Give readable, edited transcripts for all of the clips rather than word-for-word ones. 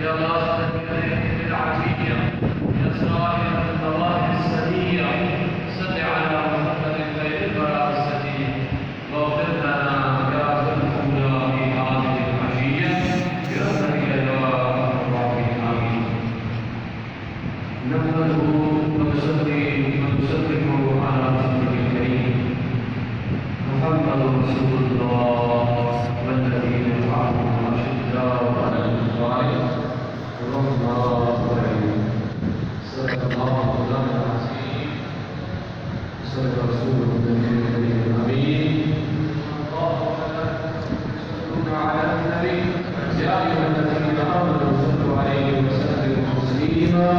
يا راسخ بالعافية يا صاحب النواحي السنية صل على محمد خير البراءة واغفر لنا يا ذا الأولى في هذه العشية برحمتك يا أرحم الراحمين آمين. نحمده ونصلي ونسلم على رسوله الكريم محمد رسول الله والذين معه أشداء على الكفار رحماء بينهم صدق الله مولانا العظيم صدق رسوله النبي الكريم الأمين. اللهم صل على النبي يا أيها الذين آمنوا صلوا عليه وسلموا تسليما.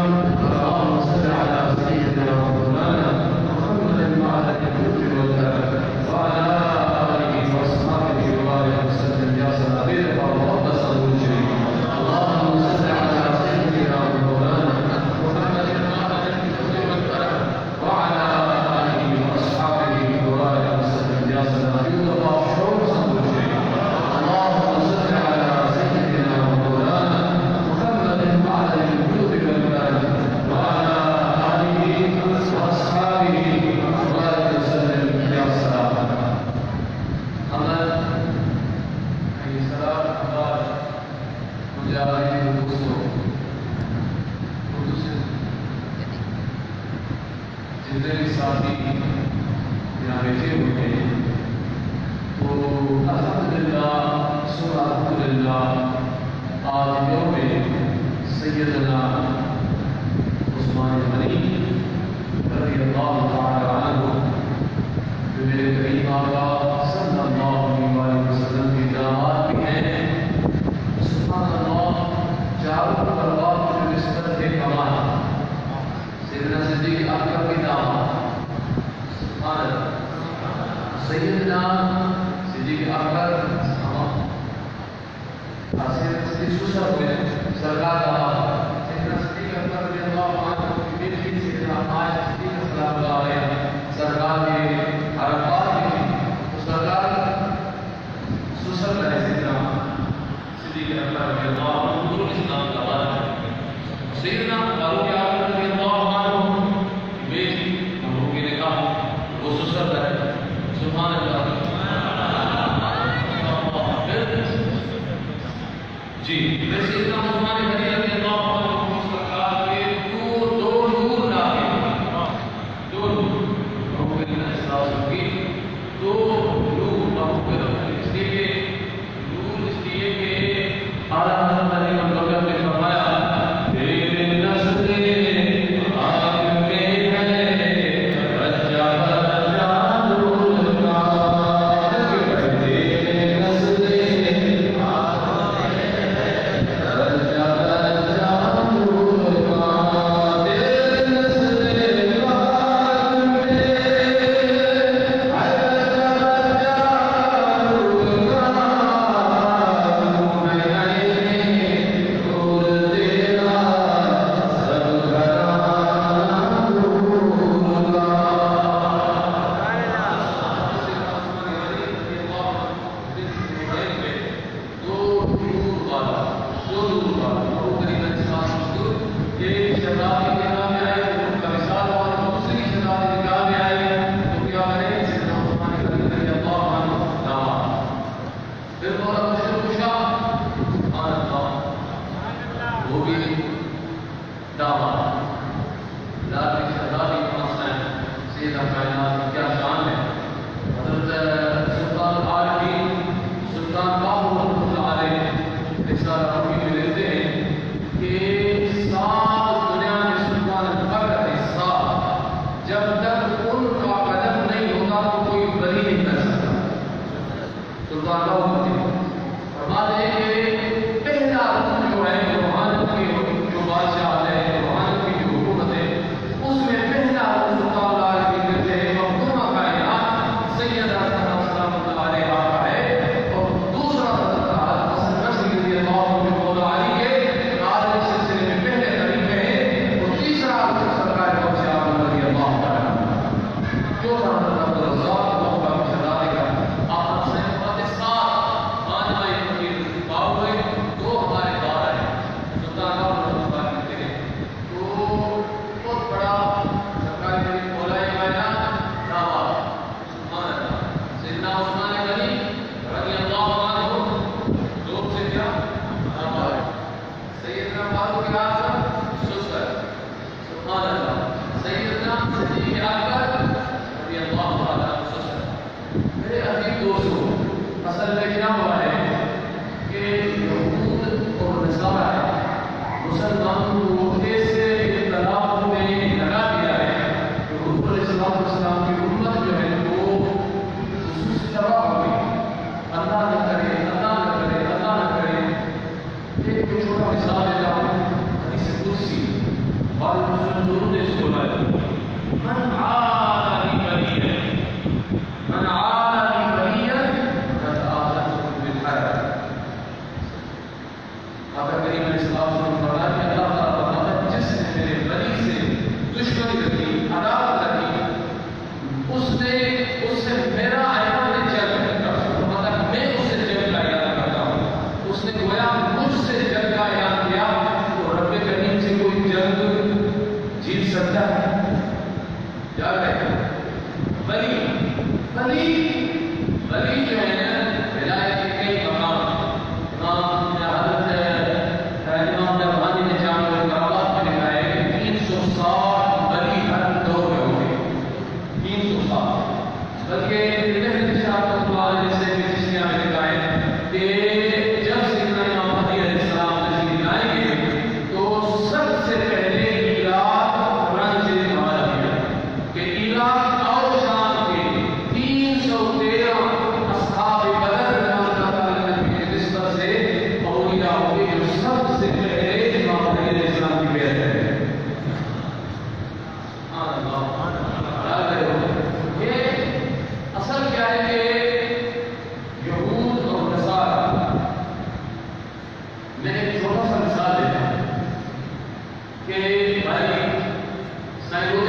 اللهم صل على سيدنا مولانا محمد وعلى آله وصحبه وعلى آله وأصحابه وبارك وسلم يا سلام الله صلوا عليه. اللهم صل على سيدنا مولانا محمد وعلى آله وأصحابه وبارك وسلم يا سلام الله صلوا عليه. اللهم صل على سيدنا مولانا محمد وعلى الجود والبلد وعلى آله وأصحابه وبارك وسلم يا سلام. محمد عليه السلام قال مجاهدين دوستوں جتنے بھی ساتھی یہاں بیٹھے ہوئے ہیں تو الحمدللہ ثم الحمدللہ آج یوم سیدنا عثمان غنی رضی اللہ تعالی عنہ جو میرے کریم آقا صلی اللہ علیہ وسلم کے داماد بھی ہیں. سبحان اللہ چاروں پرواب جو نسبت کے کمال سیدنا صدیق اکبر کے داماد سبحان اللہ سیدنا صدیق اکبر سیدنا صدیق سسر ہوئے سرکار داماد سیدنا صدیق اکبر رضی اللہ عنہ کی بیٹی سیدنا آج صدیق صلی اللہ علیہ سرکار کے حرکات میں تو سرکار سسر ہے سیدنا صدیق اکبر رضی اللہ عنہ حضور اسلام کا بات سیدنا فاروق اعظم رضی اللہ عنہ کی بیٹی ہم نے کہا وہ سسر ہے. سبحان اللہ جی میں سیدنا عثمان غنی رضی اللہ عنہ سرکار کے دو نور لاتے دو نور دو نور اس لیے کہ اعلیٰ حضرت علی مطلب نے فرمایا تیرے نسل آگ میں ہے رجا رجا نور کا تیرے نسل آگ میں ہے رجا رجا نور کا تیرے نسل آگ میں اس میں پہلا درود اس کو لائے من عادی ولیہ من عادی ولیہ قد آذنتہ بالحرب. آقا کریم علیہ السلام نے فرمایا کہ اللہ تعالیٰ فرماتا ہے جس نے میرے ولی سے دشمنی رکھی عداوت رکھی اس سے میرا اعلان جنگ فرماتا ہے میں اس سے جنگ کا اعلان کرتا ہوں. اس نے گویا مجھ سے جنگ کا اعلان کیا تو رب کریم سے کوئی جنگ جیت سکتا ہے؟ کیا کہتے ہیں ولی جو ہے نا ولایت کے کئی مقام مظہری کے سورہ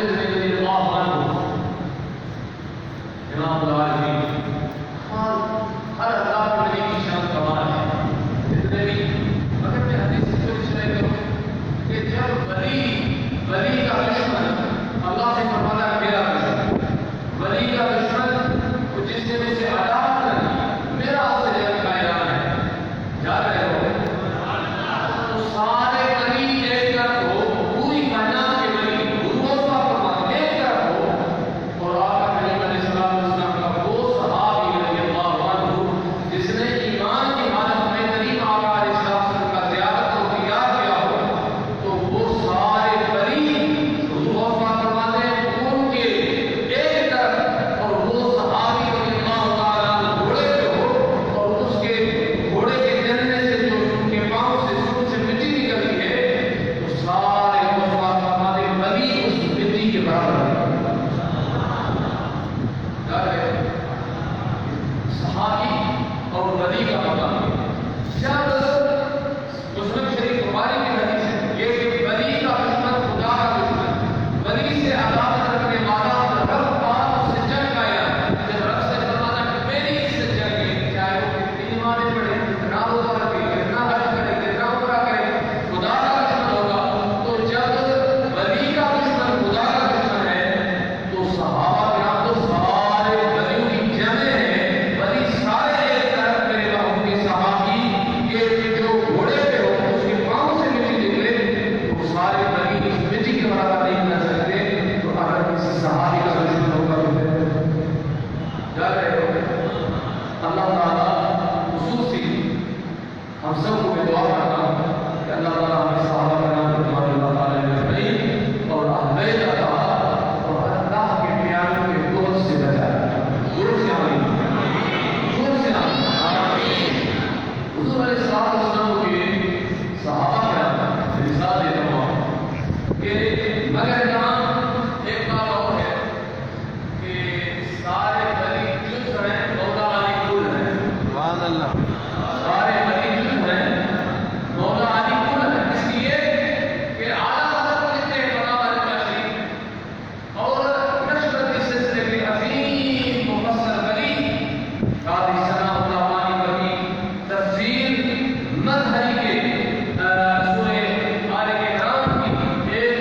آل عمران کی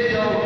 100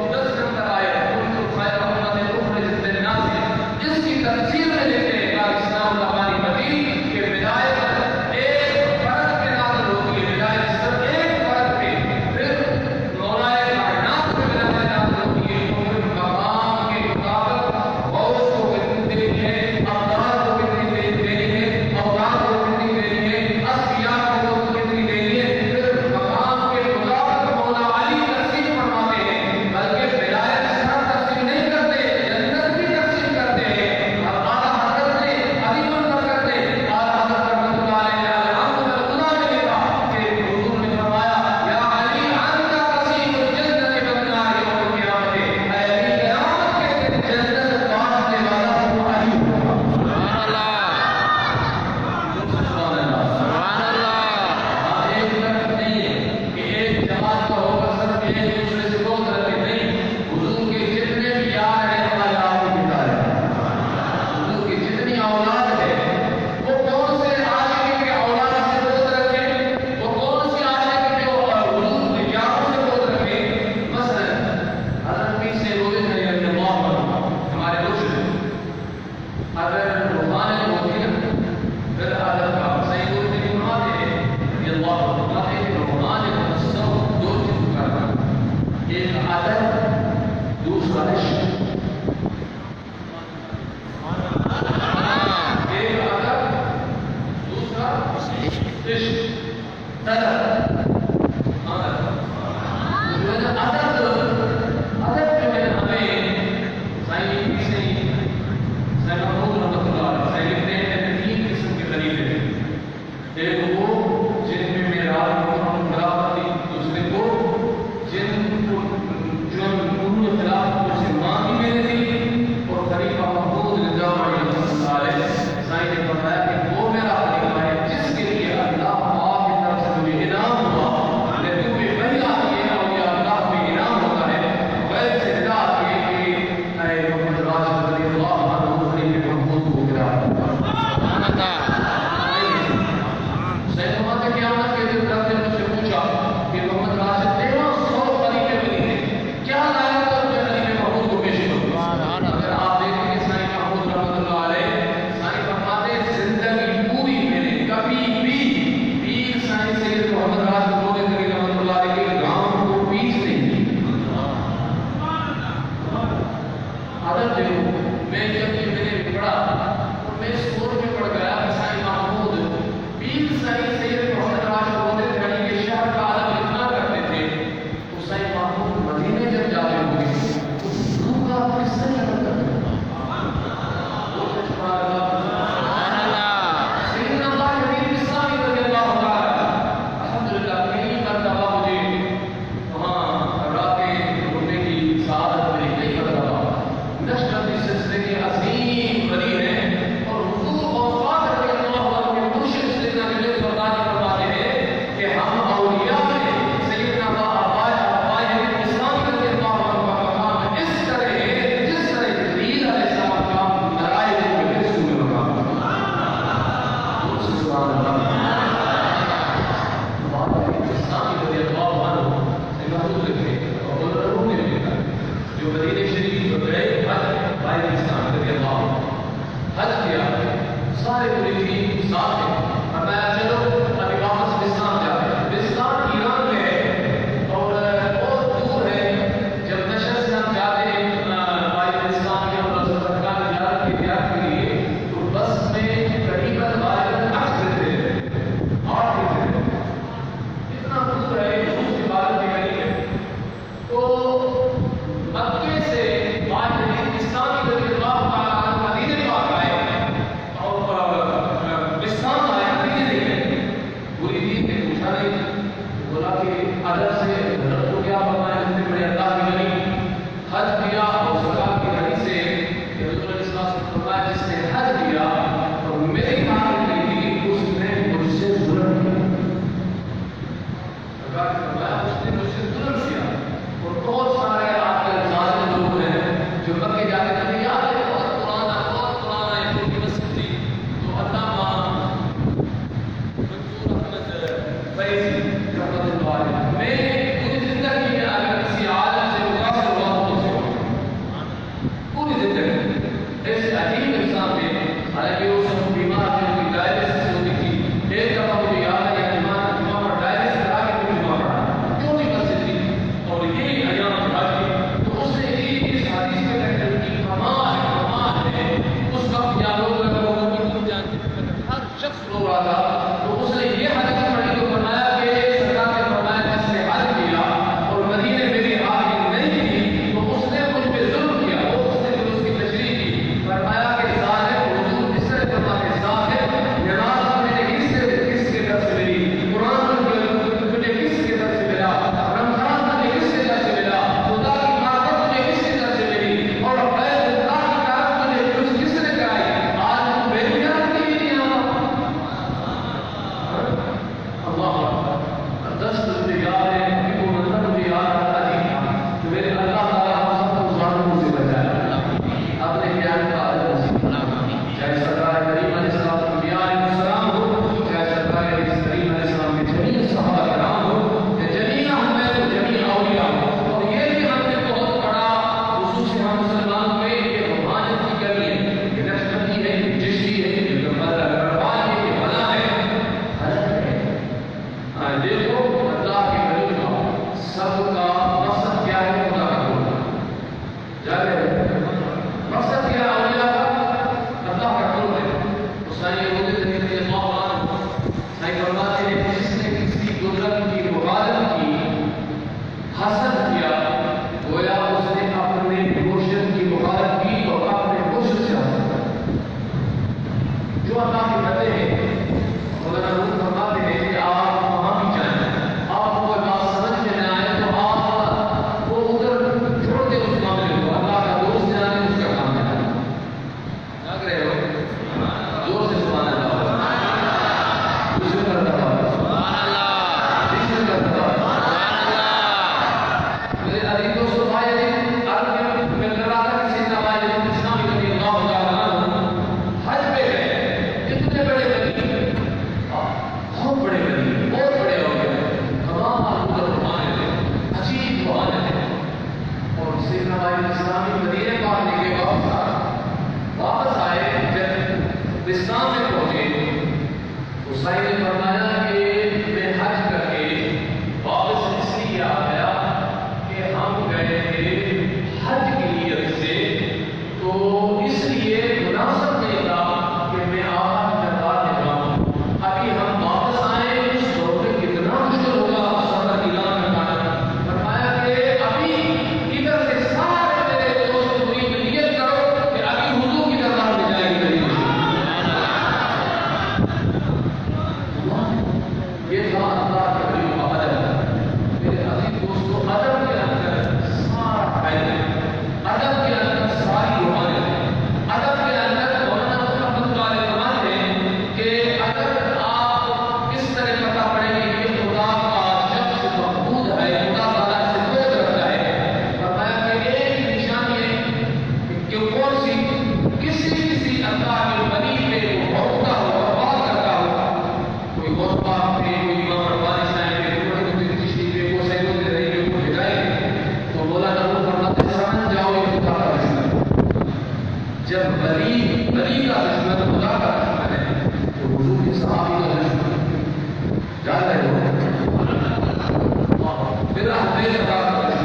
ہمیں عطا کرے.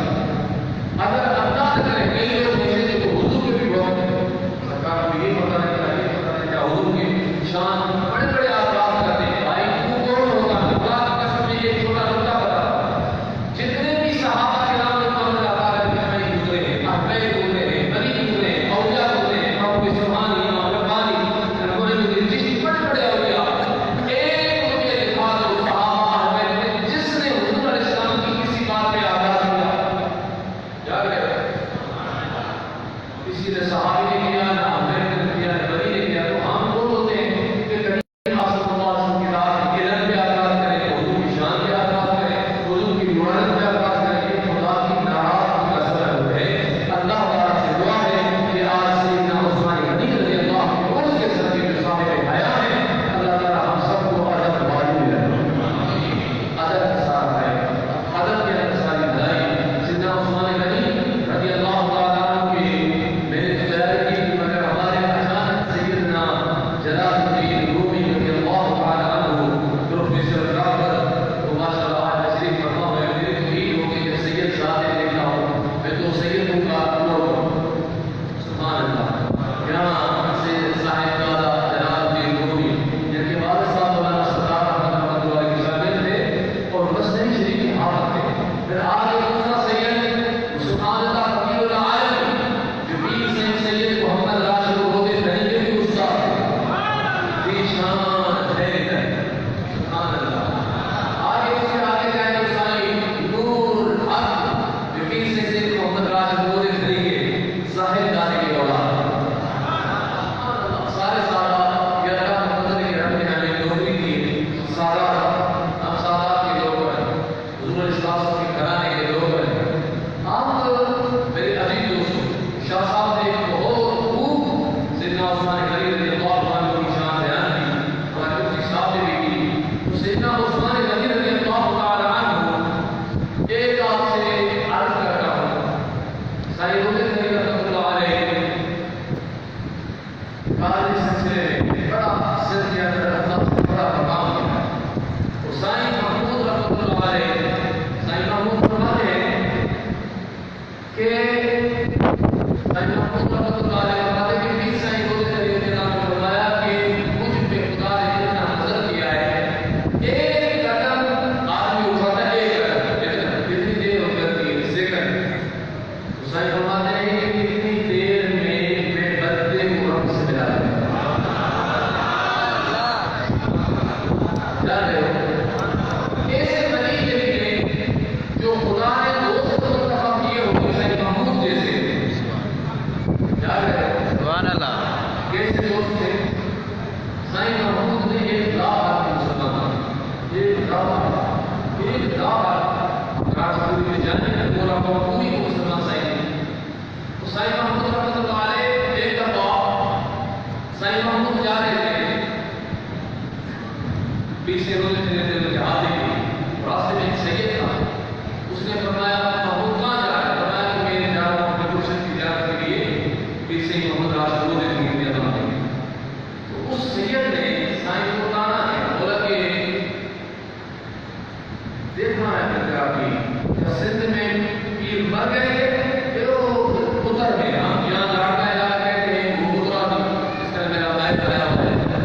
اگر اللہ کرے کئی لوگ ایسے جو اردو کے بھی بہت سرکار کو یہ پتہ نہیں کیا اردو کی شان بڑے بڑے آغاز کرتے ہیں. بھائی تو کون ہوگا؟ اللہ کی قسم سے ایک چھوٹا نقطہ بتا، جتنے بھی صحابہ کرام رضوان اللہ تعالیٰ علیہم گزرے ہیں، احباب گزرے ہیں، ولی گزرے ہیں، اولیاء گزرے ہیں، ابو سبحانی، امام ربانی، بڑے بڑے اولیاء، ایک ان کے الفاظ اور صحابہ احباب نے جس نے حضور علیہ السلام کی کسی بات پہ آغاز کیا، یاد ہے کسی نے صحابی نے کیا، نہ احباب نے کیا، نہ ولی نے کیا. تو ہم وہ ہوتے ہیں کہ کبھی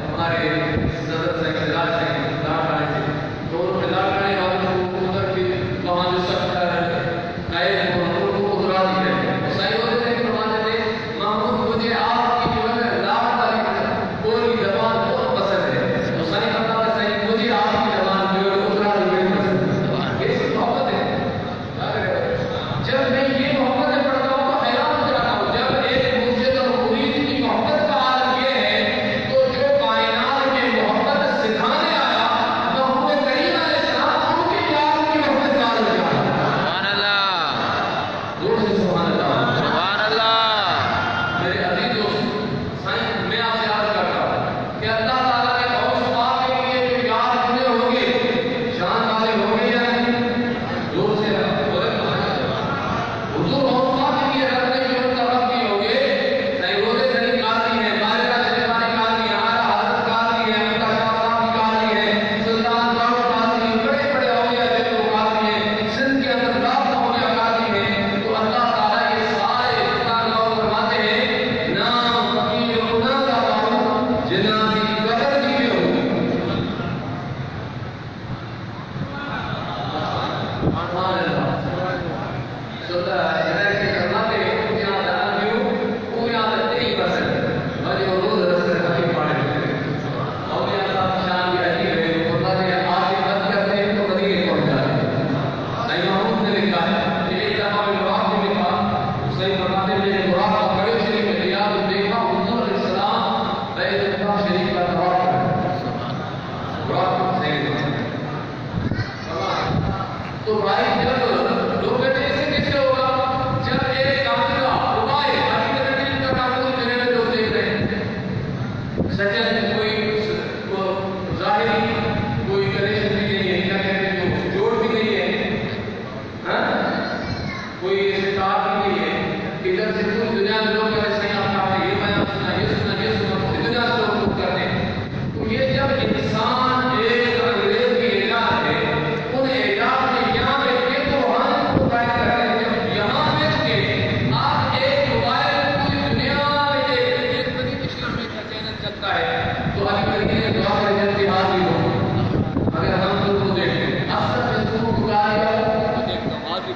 ہمارے صدر سے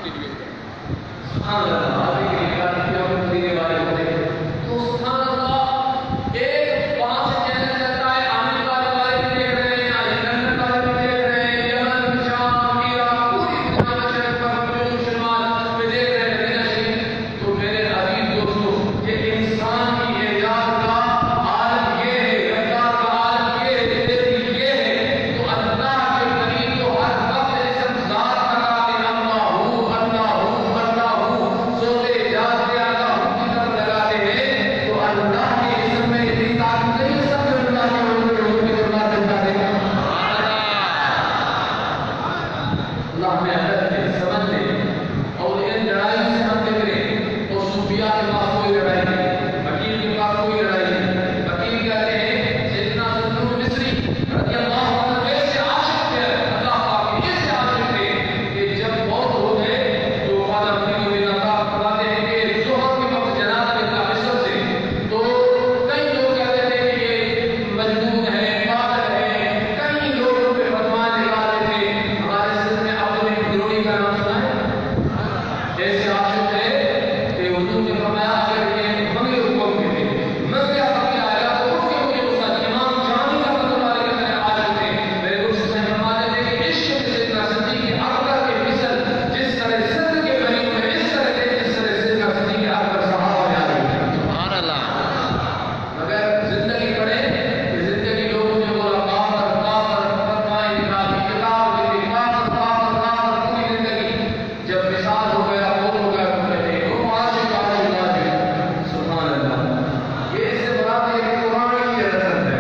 کے لیے سبحان اللہ، حاضری کے لیے کیا دینے والے ہوتے ہیں. تو سبحان اللہ، ایک وہاں سے چینل چلتا ہے، امریکہ والے بھی دیکھ رہے ہیں، لندن والے بھی دیکھ رہے ہیں، یمن، شام، عراق، پوری دنیا میں شرک پر جنوب شمال میں دیکھ رہے ہیں مدینہ شریف. تو میرے عزیز دوستو، یہ انسان کی ایجاد کا عالم یہ ہے، رفتار کا عالم یہ ہے، زندگی یہ ہے. تو اللہ کے قریب تو ہر وقت اسم ذات کرا کہ اللہ ہوں، اللہ ہوں، اللہ ہوں، سوتے جاگتے اللہ ہوں کی طرف لگاتے ہیں. تو اللہ کے اسم میں اتنی طاقت نہیں ہے، سب اللہ کے حضور کی حرمت دیتا ہے. اللہ ہمیں عقل دے، سمجھ دے، اور ان لڑائی سے ہم نکلیں. اور صوفیاء کے پاس کوئی لڑائی نہیں، وکیل کے پاس کوئی لڑائی نہیں. وکیل کہتے ہیں سیدنا ذوالنور مصری رضی اللہ عنہ ایسے عاشق تھے اللہ پاک کے، ایسے عاشق تھے کہ جب موت ہو گئے تو فادر مدینہ میں نقاب فرماتے ہیں کہ ظہر کے وقت جنازہ نکلا مصر سے. تو کئی لوگ کہتے تھے کہ یہ مجنون ہے، پاگل ہے، کئی لوگ ان پہ فتویٰ نکالتے تھے. ہمارے سلسلے میں عبد الحمید برونی کا نام سنا ہے؟ ایسے عاشق تھے کہ حضور نے فرمایا اگر یہ منگے حکم کے تھے، منگے حکم آئے گا تو اٹھ کے مجھے بتا. امام جامی رحمۃ اللہ علیہ کے عاشق تھے. میرے دوست سے فرماتے تھے کہ عشق میں سیدنا صدیق اکبر کے مثل جس طرح سندھ کے غریب میں اس طرح تھے جس طرح سیدنا صدیق اکبر صحابہ میں آئے. سبحان اللہ. مگر زندگی پڑھے کہ زندگی لوگوں نے بولا کافر کافر، فتوائیں نکالی، کتاب لکھی، کافر کافر کافر پوری زندگی. جب مثال ہو گیا، فوت ہو گیا، تو کہتے ہیں وہ عاشق عاشق عاشق. سبحان اللہ. یہ اس سے مراد ہے کہ قرآن کی رسم ہے.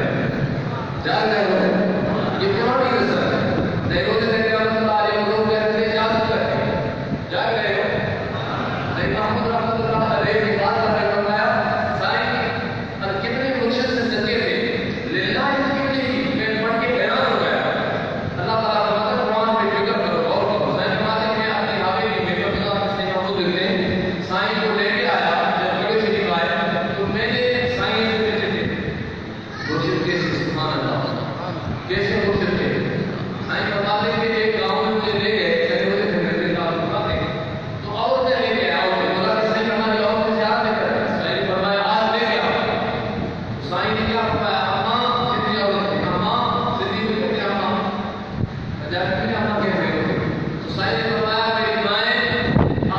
جان رہے ہو یہ قرآن کی رسم ہے. دیکھو جیسے کہ رحمۃ اللہ علیہ لوگ کہتے ہیں جادوگر ہے. جان رہے ہو لیکن محمود رحمۃ اللہ علیہ کی بات کر رہے فرمایا سائیں اور کتنے مرشد سے سچے تھے للہ اس کی وجہ کی میں پڑھ کے حیران ہو گیا. اللہ تعالیٰ فرماتا ہے قرآن پہ فکر کرو، غور کرو. سائیں فرماتے ہیں میں اپنی حاوی میں کبھی سے محمود لکھتے ہیں سائیں کو لے کے آیا. جب بڑے شریف آئے تو میں نے سائیں سے پوچھے تھے مرشد کیسے. سبحان اللہ، کیسے مرشد تھے. سائیں فرماتے ہیں کہ ایک گاؤں میں مجھے لے گئے، کہتے ہوئے تھے میرے گاؤں فرماتے ہیں تو اور میں لے کے آیا. بولا کہ سائیں ہماری اور سے یاد نہیں کر. سائیں نے فرمایا آج لے کے آؤ. سائیں نے کیا فرمایا اماں سدھی عورت تھی، اماں سدھی میں کہتے ہیں اماں جب بھی اماں کہہ رہے ہوتے. تو سائیں نے فرمایا میری مائیں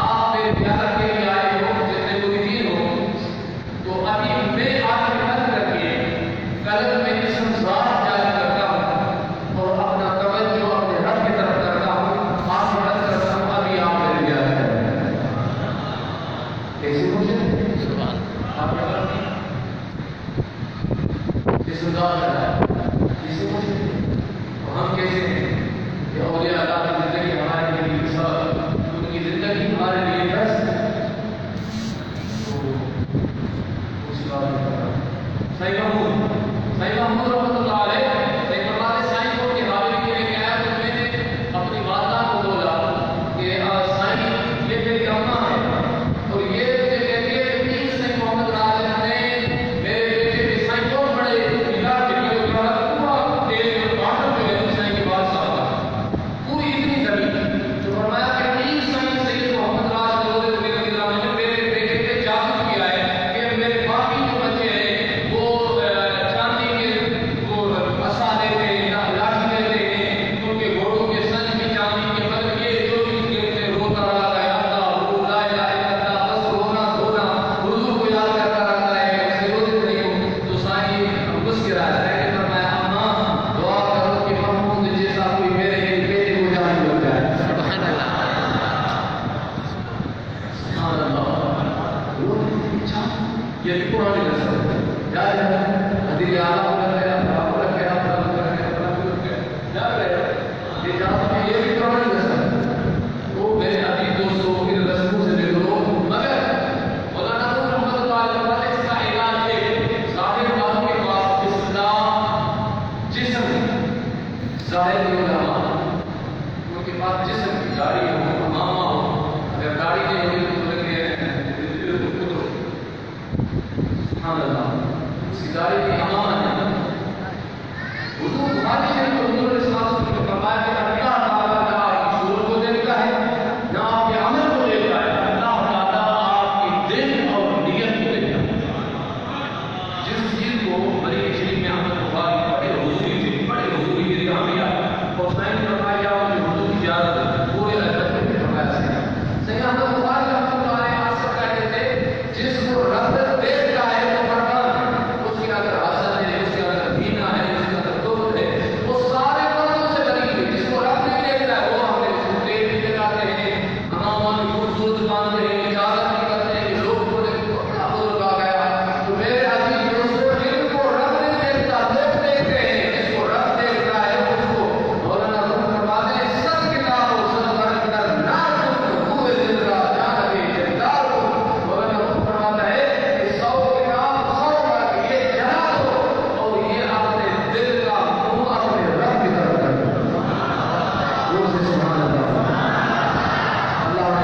آپ میرے پیار کے لیے آئے ہو جتنے کوئی دین ہو تو ابھی میں آپ کے گھر کر کے قلب میں اسم ذات جاری کرتا ہوں اور اپنا توجہ اپنے رب کی طرف کرتا ہوں، آپ کی مدد کرتا ہوں. ابھی آپ میرے لیے آئے ہیں. کیسے مجھے سبحان آپ کا رب اسم ذات ہے. کیسے مجھے تو ہم کیسے ہیں کہ اولیاء اللہ کی زندگی ہمارے لیے مثال، ان کی زندگی ہمارے لیے بس. تو اسی بات میں صحیح محمود رحمۃ اللہ علیہ ایک فرماتے سائیں کو اپنی حاوی کے لے کے آیا تو میں نے اپنی والدہ کو بولا کہ سائیں یہ میری اماں ہے اور یہ مجھے کہتی ہے کہ پیر سائیں محمد راجہ نے میرے بیٹے کے سائیں بہت بڑے علاج کے لیے پورا تیل میں باٹل جو ہے سائیں کے بعد صاحب پوری اتنی زمین تو فرمایا کہ پیر سائیں سید محمد راج نے میرے بیٹے پہ جادو کیا ہے کہ میرے باقی جو بچے ہیں وہ چاندی کے وہ مسا دیتے ہیں یا لاٹھی دیتے ہیں، ان کے گھوڑوں کے سنج میں چاندی کے بدل یہ جو بھی دیتے روتا رہتا ہے اللہ لا الہ الا اللہ، بس رونا دھونا حضور کو یاد کرتا رہتا ہے. ایسے روتے نہیں ہو. تو سائیں مسکرایا ہے کہ فرمایا اماں دعا کرو کہ محمود جیسا کوئی میرے بیٹے کو جان لگ جائے. سبحان اللہ. سبحان اللہ. یہ بھی پرانی رسم ہے. یاد ہے حدیث اعلیٰ کر گیا، برابر رکھ گیا، برابر کر گیا، برابر رکھ گیا. یاد ہے یہ جانتے ہیں یہ بھی پرانی رسم ہے. تو میرے عزیز دوستوں ان رسموں سے نکلو. مگر مولانا نور رحمۃ اللہ علیہ اس کا علاج ہے ظاہر والوں کے پاس اسلام جسم ظاہر نہیں ہوگا ان کے پاس جسم کی داڑھی ہو، امامہ ہو. اگر داڑھی نہیں ہوگی تو لگے سبحان اللہ سداری کی امانت ہے. حضور بخاری شریف میں حضور نے فرمایا کہ اللہ تعالیٰ کا سوچ مانتے ہیں اجازت نہیں کرتے ہیں کہ لوگ کو دیکھو کتنا بزرگ آ گیا. تو میرے عزیز دوستو جن کو رب نہیں دیکھتا لوگ دیکھتے ہیں, جس کو رب دیکھتا ہے اس کو مولانا روم فرماتے ہیں سب کتاب و سب مرد در نار کن ہوئے دل را جانب جلدار کو. مولانا روم فرماتا ہے کہ 100 کتاب 100 مرد یہ جلا دو اور یہ اپنے دل کا منہ اپنے رب کی طرف کر دو. سبحان اللہ. اللہ نے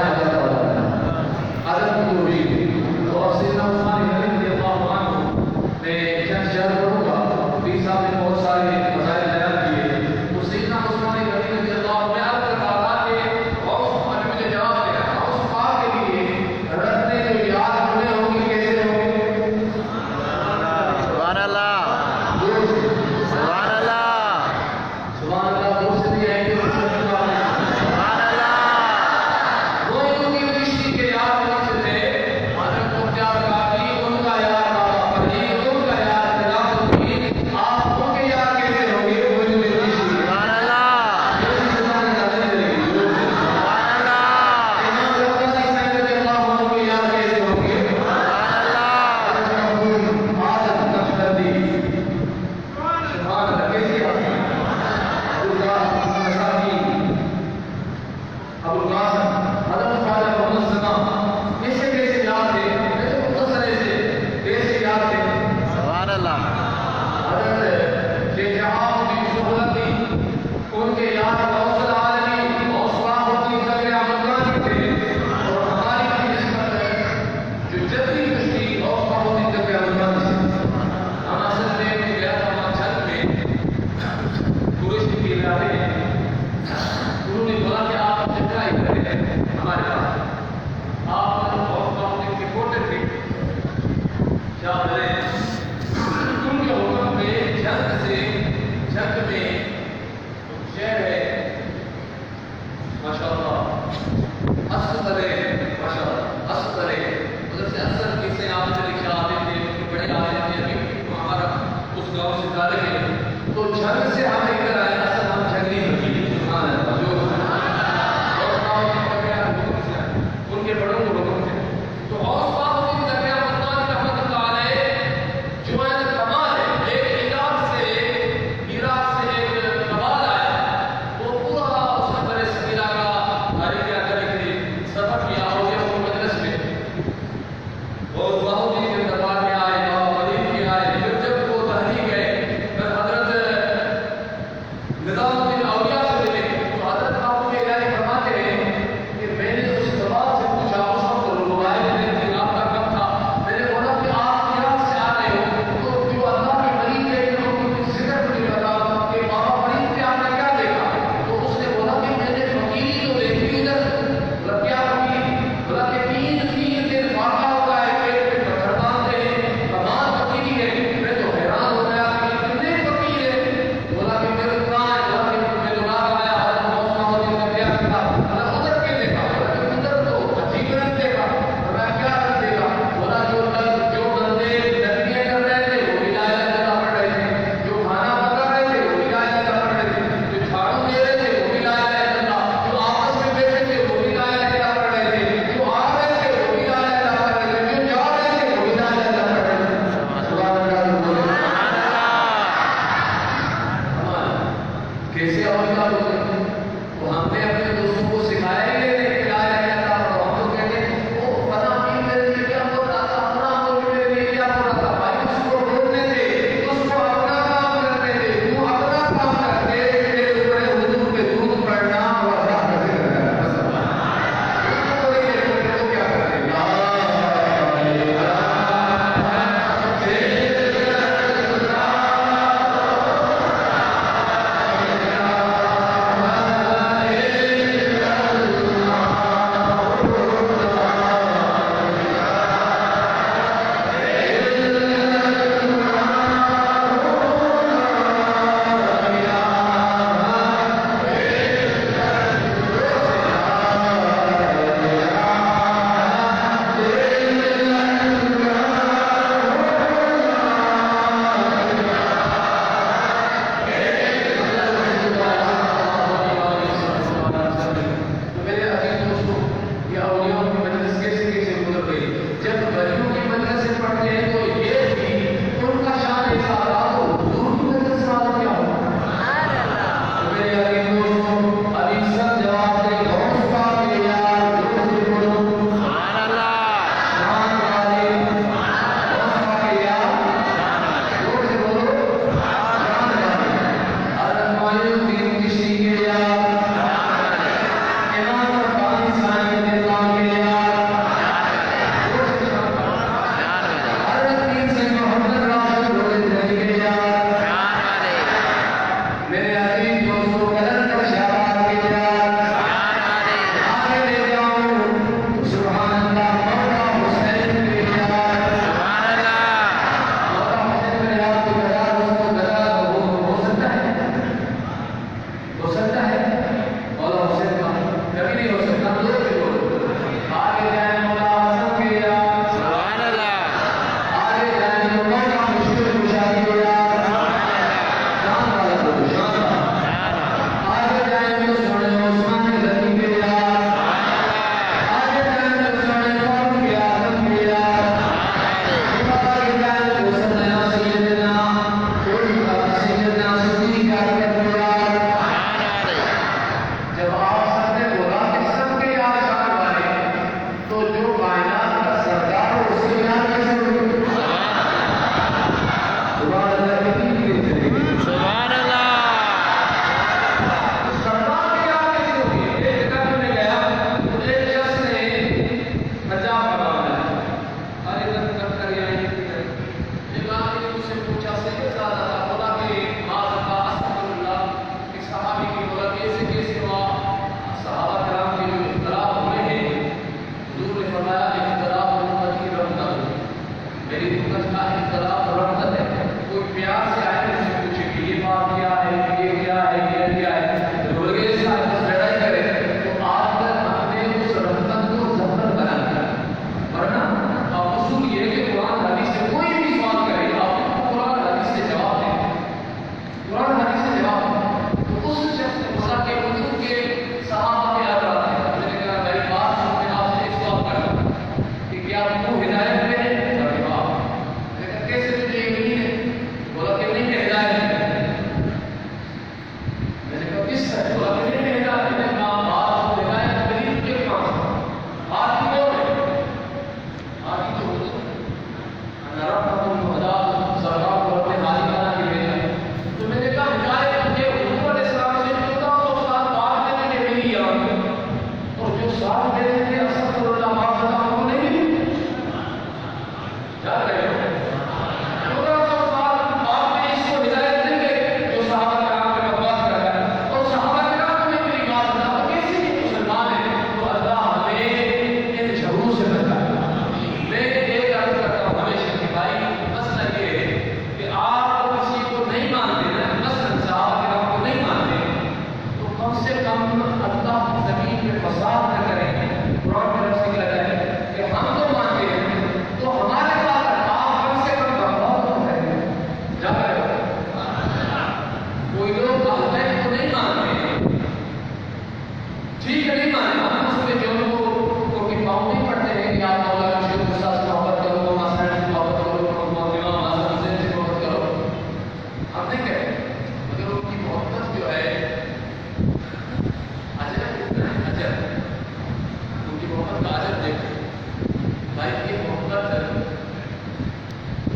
بھائی کی محبت ہے.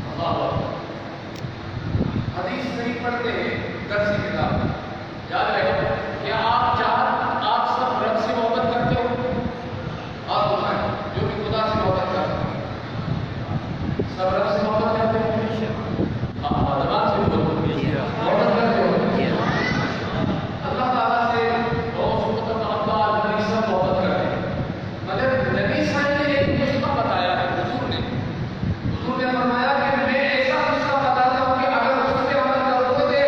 اللہ اکبر. حدیث نہیں پڑھتے ہیں درس کی کتاب. یاد رکھو کیا آپ سب رب سے محبت کرتے ہو؟ آپ بتائیں جو کہ خدا سے محبت کرتے ہیں. سب رب سے محبت کرتے ہیں؟ آپ زبان سے محبت کرتے ہو. اللہ تعالیٰ سے بہت محبت نبی سب محبت کرتے ہیں. مگر نبی صاحب نے ایک نسخہ بتایا ہے. حضور نے فرمایا کہ میں ایسا نسخہ بتاتا ہوں کہ اگر اس پہ عمل کرو گے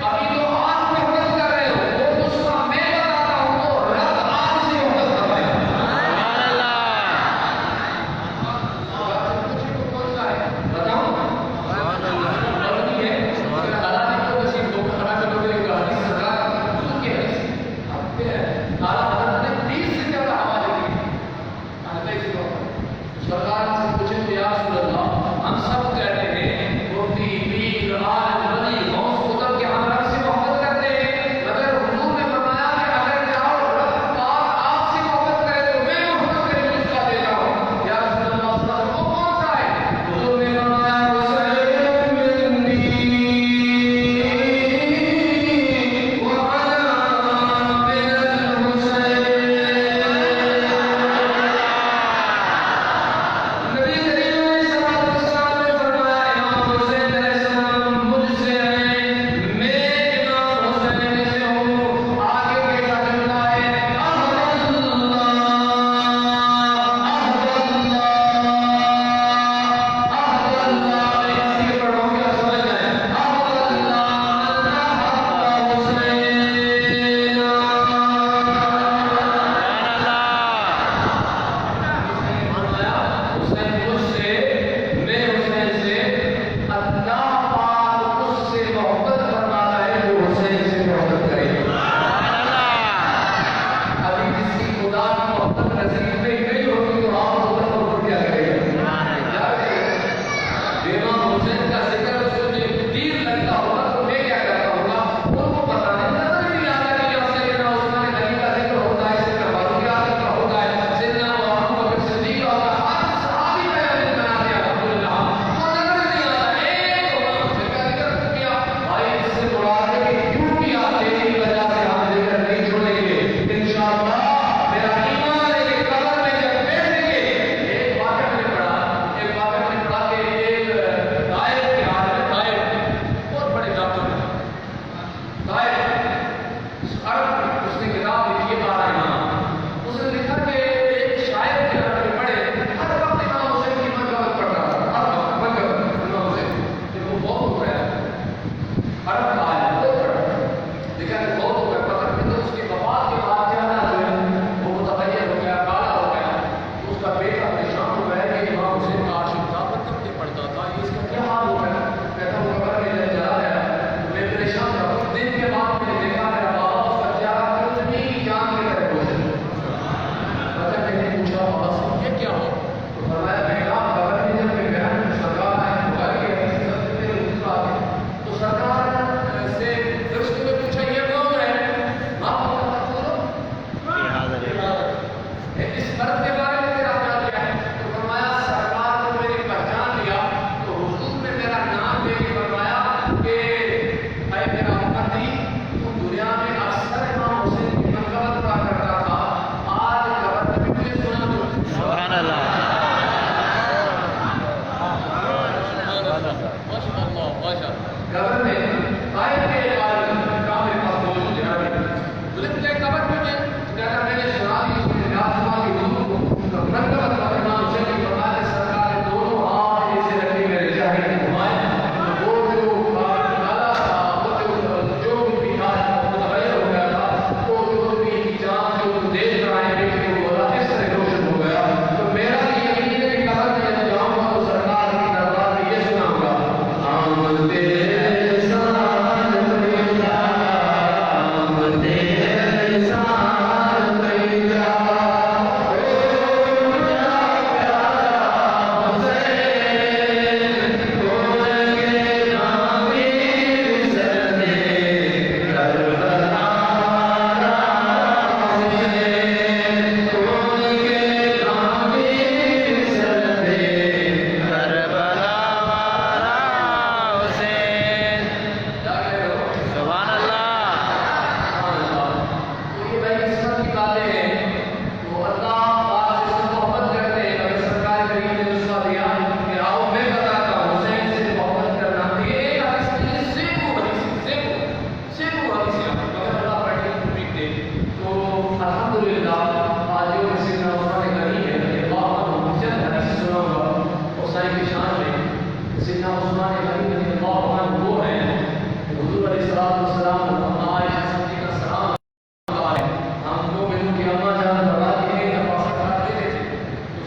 ابھی تو آج محبت کر رہے ہو. وہ نسخہ میں بتاتا ہوں تو رب آج سے محبت کرائے گا. کون سا ہے؟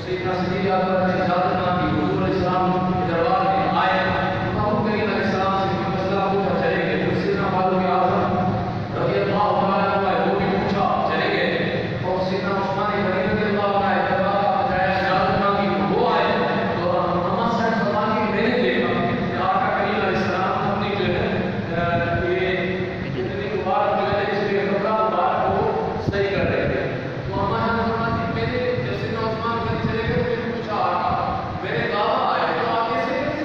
سیدنا صدیق اکبر نے اجازت نہ دی، حضور علیہ السلام کے دربار میں آئے، ابو بکر علیہ السلام سے کوئی مسئلہ پوچھا، چلے گئے۔ پھر سیدنا فاروق اعظم رضی اللہ تعالیٰ عنہ وہ بھی پوچھا، چلے گئے۔ اور سیدنا عثمان غنی رضی اللہ عنہ دربار بجائے اجازت نہ دی، وہ آئے تو اما صاحب فرما کے میں نے دیکھا کہ آقا کریم علیہ السلام اپنی جو ہے یہ اتنی مبارک جو ہے اس لیے کپڑا مبارک کو صحیح کر رہے تھے۔ تو اما صاحب فرما کے میں نے جب سیدنا عثمان غنی چلے گئے تو میں نے پوچھا آقا، میرے بابا آئے تو آپ ایسے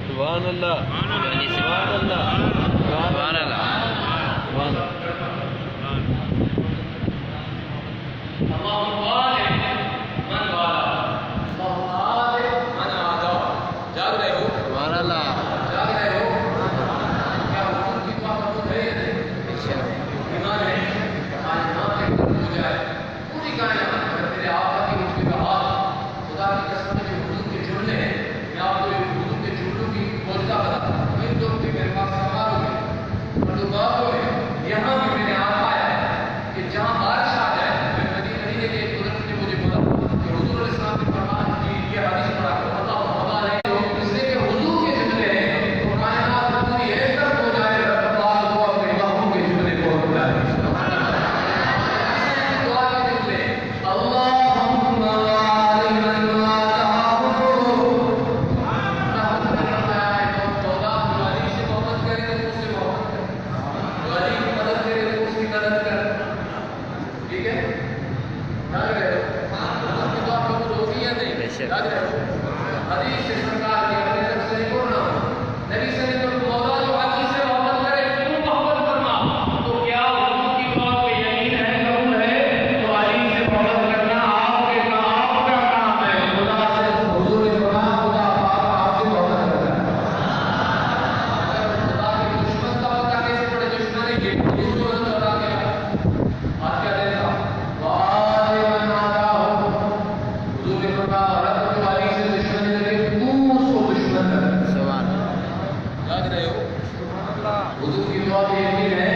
سبحان اللہ سبحان اللہ سبحان اللہ سبحان یہاں بھی میں نے آتا ہے کہ جہاں بارش آ جائے، میں مدینے کے ایک بزرگ نے مجھے بولا کہ حضور علیہ السلام نے فرمایا کہ یہ حدیث پڑھا کر اللہ ہے اس لیے کہ حضور کے جملے ہیں تو کائنات پوری ایک طرف ہو جائے، اللہ کو اپنے باہوں کے جملے کو بلائے دعا کے جملے اللہم بارک لنا حدیث سے سرکار کی اپنے طرف سے کرنا نبی صلی اللہ علیہ وسلم مولا جو حدیث سے محبت کرے کیوں محبت کرنا تو کیا حضور کی بات پہ یقین ہے قبول ہے تو حدیث سے محبت کرنا آپ کا کام ہے خدا سے حضور نے فرمایا خدا آپ سے محبت کرتا ہے خدا کے دشمن کا پتہ کیسے پڑے دشمن ہے یہ دشمن بتا دیا آج کیا دن تھا حضور کی دعا کے یقین ہے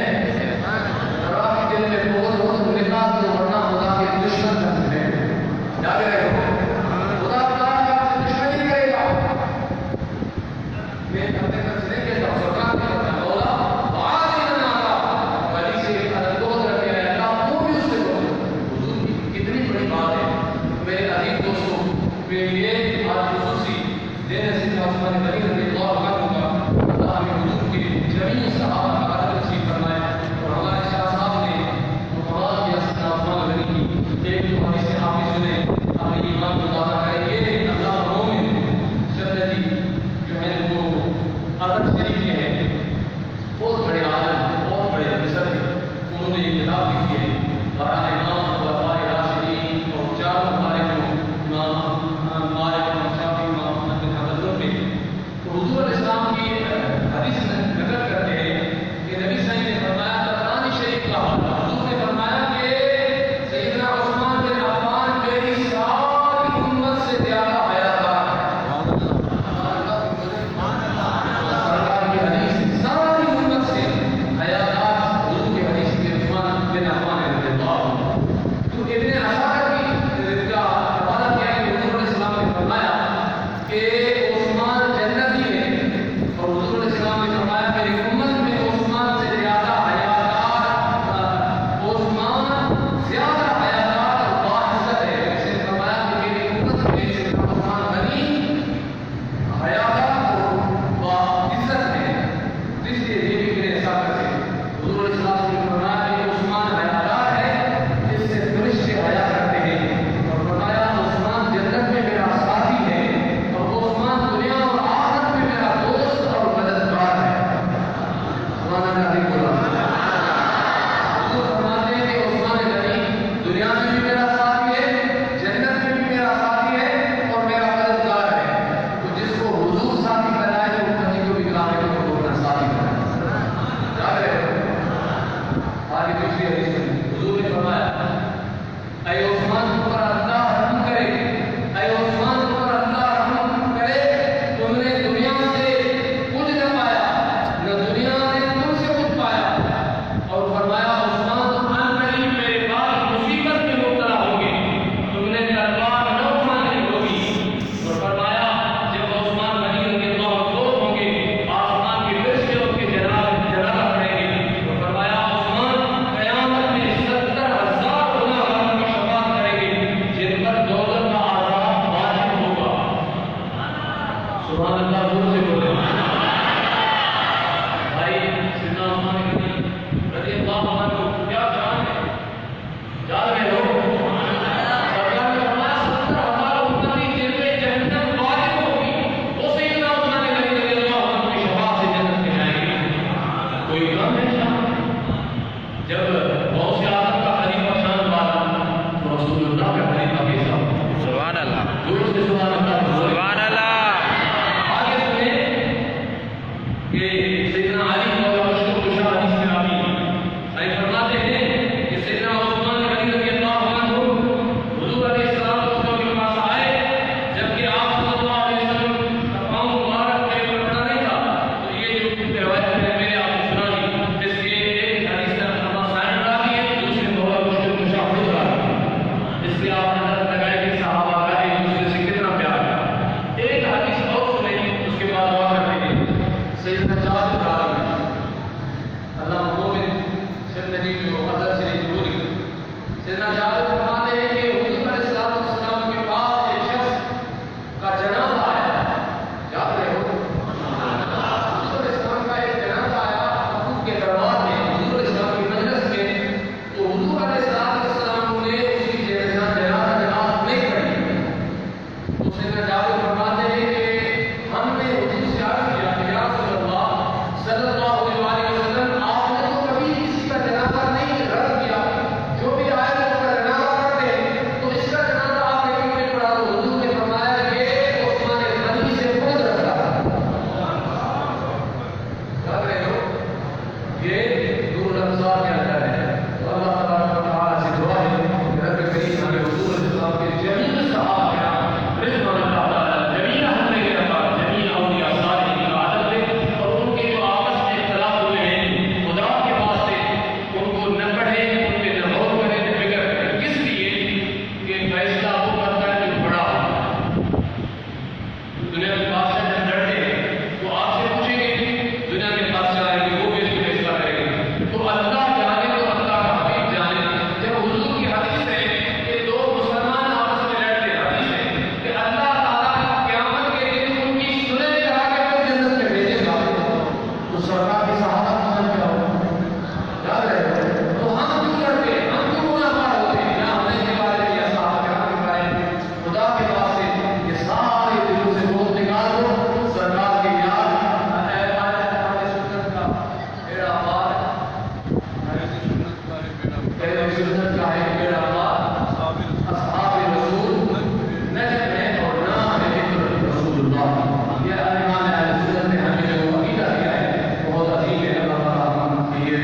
آپ کے دل میں بہت بہت ملاقات کو ورنہ خدا کے دشمن کرتے ہیں یاد رہے ہو خدا تعالیٰ آپ سے دشمنی نہیں کرے گا میں اپنے طرف سے نہیں کہتا ہوں سرکار کے کہتا مولا وعادی من آتا ولی سے حضرت بہت رکھے ہیں اللہ وہ بھی اس سے بہت حضور کی کتنی بڑی بات ہے میرے عزیز دوستوں میں یہ آج خصوصی دینے سے عثمان غنی رضی اللہ عنہ کا اللہ نے حضور کی جمیع صحابہ کا عدد نصیب فرمائے اور ہمارے شاہ صاحب نے وہ قرآن کی اصل عثمان غنی کی ایک جو حدیث حافظ سنے ہمیں ایمان کو دادا ہے یہ اللہ مومن جنتی جو ہے وہ عدد شریف کے ہیں بہت بڑے عالم بہت بڑے مصر انہوں نے یہ کتاب لکھی ہے برائے امام خلفائے راشدین اور چار ہمارے جو امام مالک امام شافعی امام احمد بن حنبل کے تو حضور علیہ السلام کی حدیث نقل کرتے ہیں اللہ کا خلیفہ کیسا ہو. سبحان اللہ دور سے سبحان اللہ. سبحان اللہ. آگے سنیں کہ سیدنا علی مولا مشہور کشا حدیث میں آمی صحیح فرماتے ہیں کہ سیدنا عثمان غنی رضی اللہ عنہ حضور علیہ السلام کے پاس آئے جبکہ آپ صلی اللہ علیہ وسلم کا پاؤں مبارک پہ پڑا نہیں تھا. تو یہ جو روایت ہے میں نے آپ کو سنانی جس کے ایک حدیث کا نمبر سائن ڈالی ہے دوسرے مولا مشہور کشا خود ڈالی اس لیے آپ نے نظر لگائے کہ صحابہ کا ایک دوسرے سے کتنا پیار ہے. ایک حدیث اور سنیں اس کے بعد دعا کرتے ہیں. سیدنا جابر بن عبد اللہ اللہ مومن زندگی میں مقدر سے ضروری. سیدنا جابر فرماتے ہیں کہ حضور علیہ السلام کے پاس ایک شخص کا جنازہ آیا. یاد رہے ہو حضور علیہ السلام کا ایک جنازہ آیا حضور کے دربار میں حضور علیہ السلام کی مجلس میں. تو حضور علیہ السلام نے اس کی جنازہ نہیں پڑھی. تو سیدنا جابر فرماتے ہیں کہ ہم نے حضور سے عرض کیا کہ یا رسول اللہ صلی اللہ علیہ وسلم آپ نے تو کبھی کسی کا جنازہ نہیں رد کیا. جو بھی آئے وہ اس کا جنازہ پڑھتے ہیں تو اس کا جنازہ آپ نے کیوں نہیں پڑھا. تو حضور نے فرمایا کہ عثمان غنی سے خود رکھا. یاد رہے ہو یہ دور الابصار کے اندر ہے. تو اللہ تبارک و تعالیٰ سے دعا ہے کہ رب کریم ہمیں حضور علیہ السلام کے جمیع صحابہ کرام رضوان اللہ تعالیٰ جمیع اہل بیت جمیع اولیاء صالحین کا عدد دے اور ان کے جو آپس میں اختلاف ہوئے ہیں خدا کے واسطے ان کو نہ پڑھے ان پہ نہ غور کرے نہ فکر کرے. کس لیے کہ فیصلہ وہ کرتا ہے جو بڑا ہو. دنیا کے بادشاہ جب لڑتے ہیں تو آپ سے پوچھیں گے دنیا کے بادشاہ آئیں گے وہ بھی اس کو فیصلہ کریں گے. تو اللہ جانے تو اللہ کا حبیب جانے. جب حضور کی حدیث ہے کہ دو مسلمان آپس میں لڑتے ہیں حدیث ہے کہ اللہ تعالیٰ قیامت کے دن ان کی سنیں کرا کے پھر جنت میں بھیجے گا. تو سرکار کی صحابہ سمجھ کیا ہو. یاد رہے تو ہم کیوں لڑتے ہیں ہم کیوں گناہگار ہوتے ہیں. نہ ہم نے کے بارے میں یا صحابہ کرام کے بارے میں خدا کے واسطے یہ سارے دلوں سے بہت نکال دو. سرکار کے یاد سنت کا میرا بار سنت کا ہے میرا بار اصحاب رسول نجم ہے اور نام ہے ذکر رسول اللہ. یہ ایمان اہل سنت نے ہمیں جو عقیدہ دیا ہے بہت عظیم ہے. اللہ تعالیٰ یہ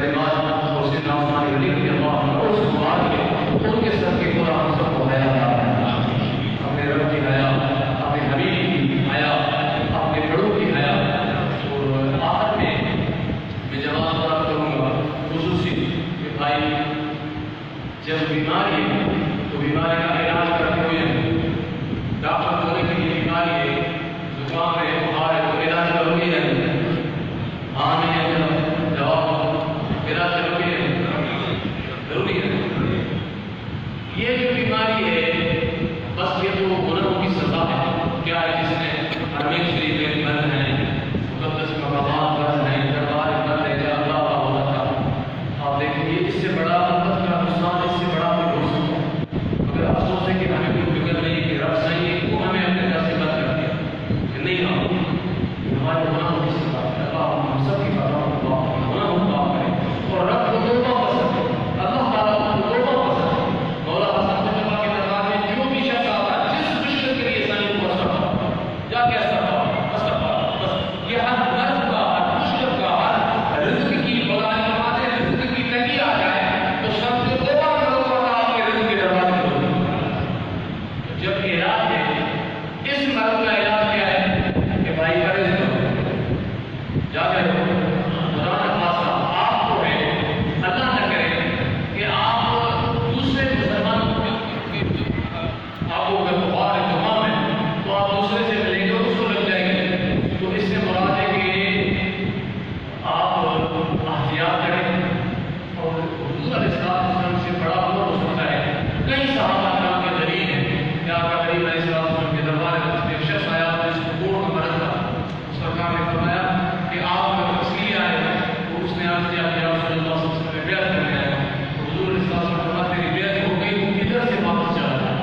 پیغام اور سیدنا عثمان غنی رضی اللہ عنہ اور اس بعد کے ان کے سب کے پورا ہم سب کو حیا اپنے رب کی حیا اپنے حبیب کی حیا اپنے بڑوں کی حیا. اور آخر میں جواب پرا کروں گا خصوصی کہ بھائی جب بیماری ہے تو بیماری کا علاج کرتے ہوئے ڈاکٹر بولے کہ یہ بیماری ہے زکام ہے بخار ہے تو علاج کرو گے یا نہیں. ہاں نہیں ہے جواب علاج کرو گے ضروری ہے. یہ جو بیماری ہے بس یہ تو گناہوں کی سزا ہے. کیا ہے جس نے حرمین شریف میں بند ہیں مقدس مقامات بند ہیں دربار بند ہے جہاں اللہ کا ہوتا تھا. آپ دیکھیں گے اس سے بڑا امت کا نقصان اس سے بڑا کوئی ہو سکتا ہے. مگر افسوس ہے کہ ہمیں کوئی فکر نہیں کہ رب صحیح ہے وہ ہمیں اپنے گھر سے بند کر دیا کہ نہیں آؤ ہمارے گناہوں کی سزا ہے. اللہ ہم سب کی فتح گناہوں کو معاف کرے اور رب کو توبہ پسند ہے. اللہ تعالیٰ کو توبہ پسند ہے. مولا حسن مصطفیٰ کے دربار میں جو بھی شخص آتا ہے جس مشکل کے لیے سانی کو استغفار یا کہ استغفار بس یہ ہر مرض کا ہر مشکل کا ہر رزق کی بغیر فرماتے ہیں رزق کی تنگی آ جائے تو سب سے توبہ کرو تو اللہ آپ کے رزق کے دروازے کھول. جب علاج ہے اس مرض کا علاج کیا ہے کہ بھائی کا رزق جا کر خدا نہ خاصہ آپ کو ہے اللہ نہ کرے کہ آپ دوسرے مسلمان آپ کو اگر بخار ہے زکام ہے تو آپ دوسرے سے ملیں گے اس کو لگ جائیں گے. تو اس سے مراد ہے کہ آپ احتیاط کریں. اور حضور علیہ السلام سے بڑا ہوا ہو سکتا ہے. کئی صحابہ کرام کے دلیل ہیں کہ آپ کا غریب علیہ السلام کے دربار میں ایک شخص آیا جس کو کوڑ کا مرض تھا. سرکار نے فرمایا کہ آپ اس لیے آئے تو اس نے عرض کیا کہ آپ صلی اللہ علیہ وسلم نے بیعت کرنے آئے. حضور علیہ السلام نے فرمایا تیری بیعت ہو گئی وہ کدھر سے واپس چلا جائے.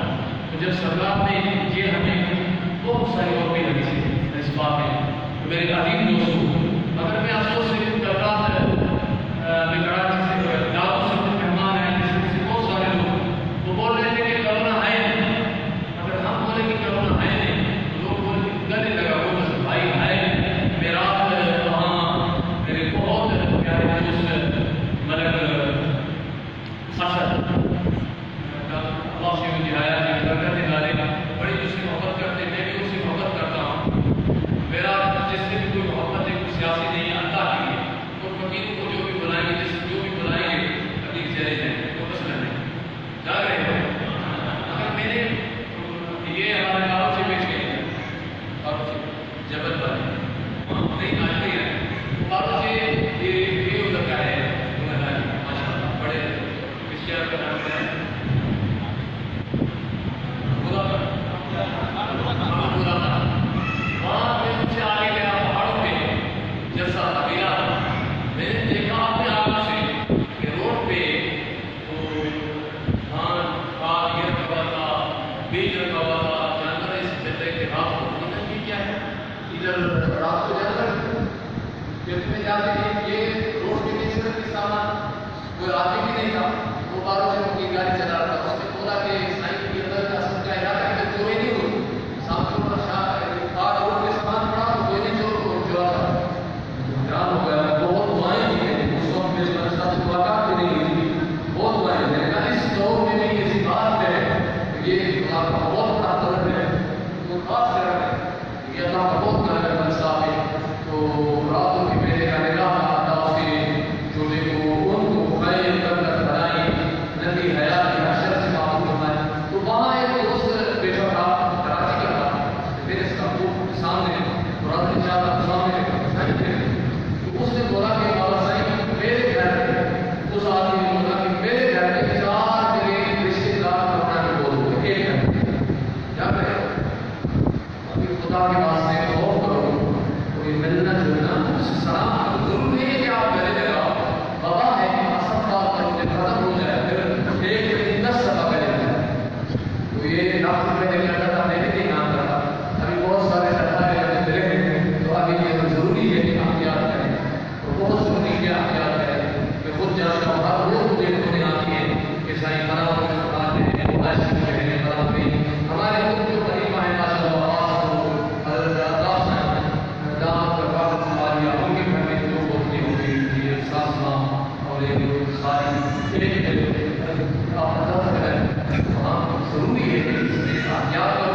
تو جب سرکار نے یہ ہمیں بہت ساری اور بھی حدیث ہے اس بات میں. میرے عظیم دوستوں اگر میں افسوس سے کراچی سے ڈاکو سے مہمان ہیں جس میں سے بہت سارے لوگ وہ بول رہے تھے کہ یہ ہمارے گاؤں سے بیچ گئے ہیں اور جبل پر نہیں آتے ہیں اور سے یہ ادھر کا ہے ماشاء اللہ بڑے اس شہر کا نام کیا ہے وہاں پہ مجھ سے آگے گیا پہاڑوں پہ جیسا ابیرا میں نے دیکھا اپنے آپ سے کہ روڈ پہ دھان کھاد یہ رکھا تھا بیج رکھا ہوا تھا جانور اس چلتے کے رات کو ادھر یہ کیا ہے ادھر رات کو جانور میں جاتے ہیں یہ روڈ پہ نہیں چلتے سامان کوئی آدمی بھی نہیں تھا وہ باروں سے کی گاڑی چلا رہا تھا اس نے بولا کہ سائن کے اندر کا سب کا علاقہ ہے تو کوئی نہیں ہوئی سامنے پر کار روڈ پہ سامان پڑا تو کوئی نہیں جو تھا حیران ہو گیا بہت دعائیں دی ہیں اس وقت میرے ساتھ ملاقات بھی نہیں ہوئی تھی بہت دعائیں میں نے کہا اس دور میں بھی ایسی بات ہے یہ آپ کا بہت بڑا طلب ہے تو خاص طرح ہے یہ اللہ کا بہت بڑا منصاب ہے تو راتوں کی میرے کا نگاہ آتا اس کے جو دیکھو ان کو خیر کر کر بنائی ندی حیات کی حشر سے معلوم بنائے تو وہاں ایک دوست بیٹھا تھا کراچی کا تھا میرے سامنے قرآن چاہتا سامنے تو اس نے بولا کہ مولا صاحب میرے گھر میں اس آدمی نے بولا کہ میرے گھر میں 4 میرے رشتے دار کرنا کے بول دو ایک گھر کیا کرے ابھی خدا کے واسطے غور کرو کوئی ملنا جلنا سلام ضروری ہے کہ آپ میرے جگہ بابا ہے اصل بات کرنے ختم ہو جائے پھر ایک دن 10 سفا کرے تو یہ ڈاکٹر میں نے کہا تھا میں نہیں کام کرتا ابھی بہت سارے ڈاکٹر ملے ہیں تو ابھی یہ ضروری ہے کہ آپ یاد کریں تو بہت ضروری ہے آپ یاد کریں میں خود جانتا ہوں ہر روز مجھے ہونے آتی ہے کہ سائیں خراب میں سکھاتے ہیں مباشر میں ہیں خراب میں ہمارے خود جو قریبہ ہیں ماشاء اللہ حضرت عطا صاحب دامت برکات ہماری ان کے گھر میں جو ہوتی ہوگی یہ ساس ماں اور ایک ساری ایک آپ بتا سکتے ہیں وہاں ضروری ہے کہ اس میں آپ یاد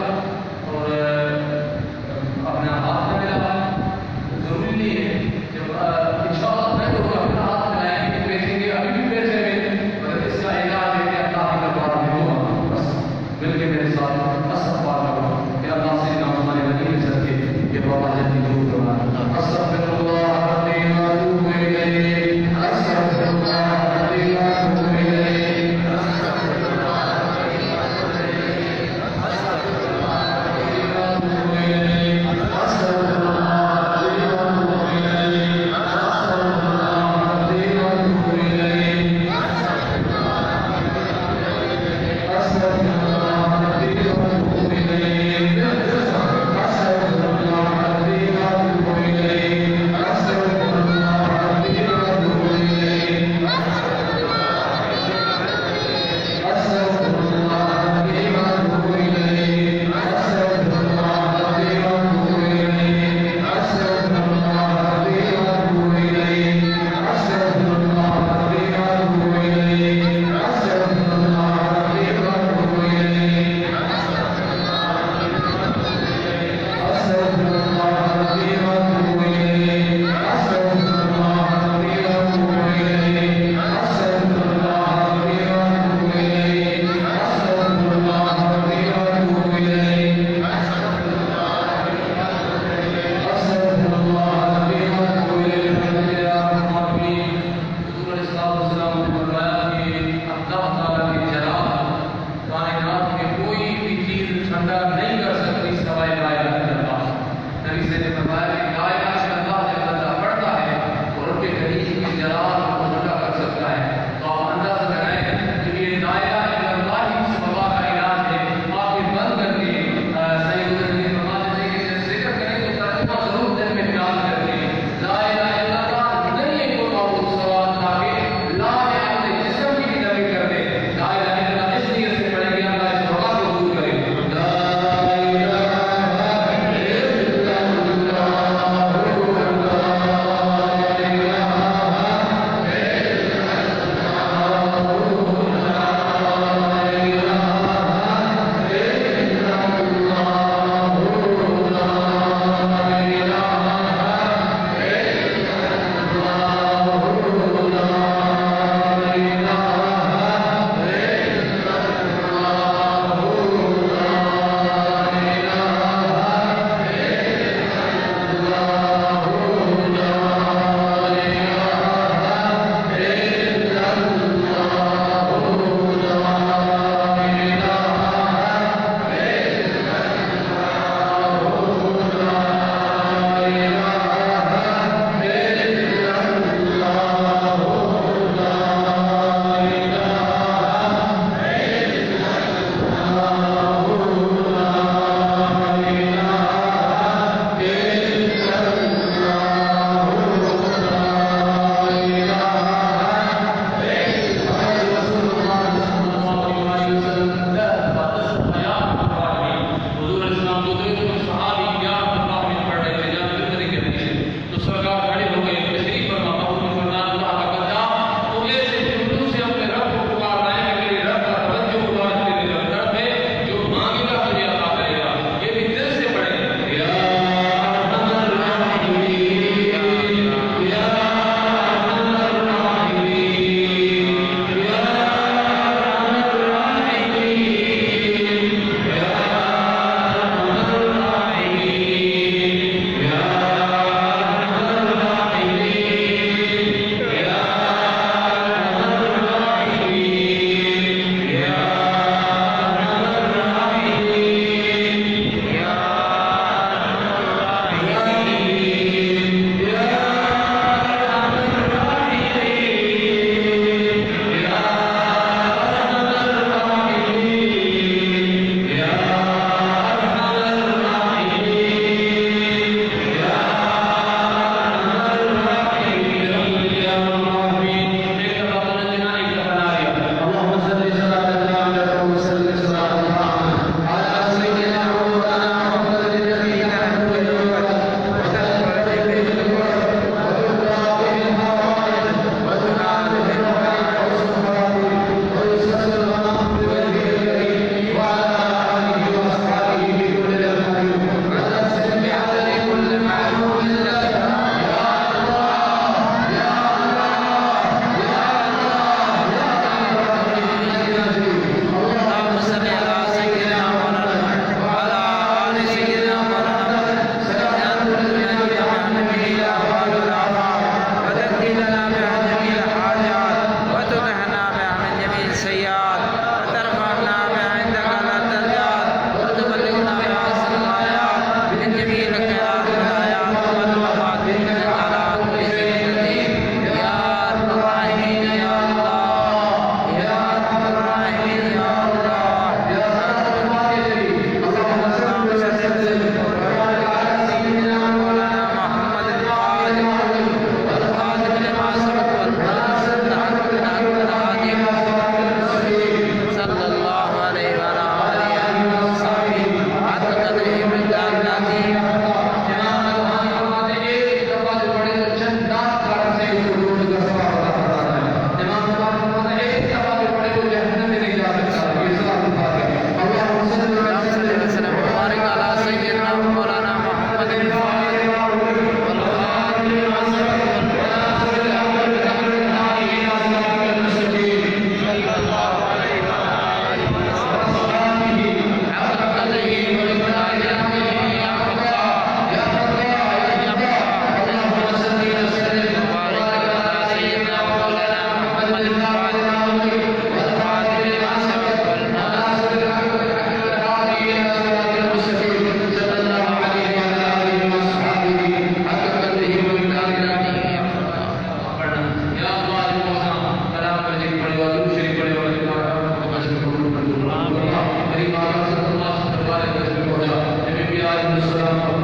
وسلم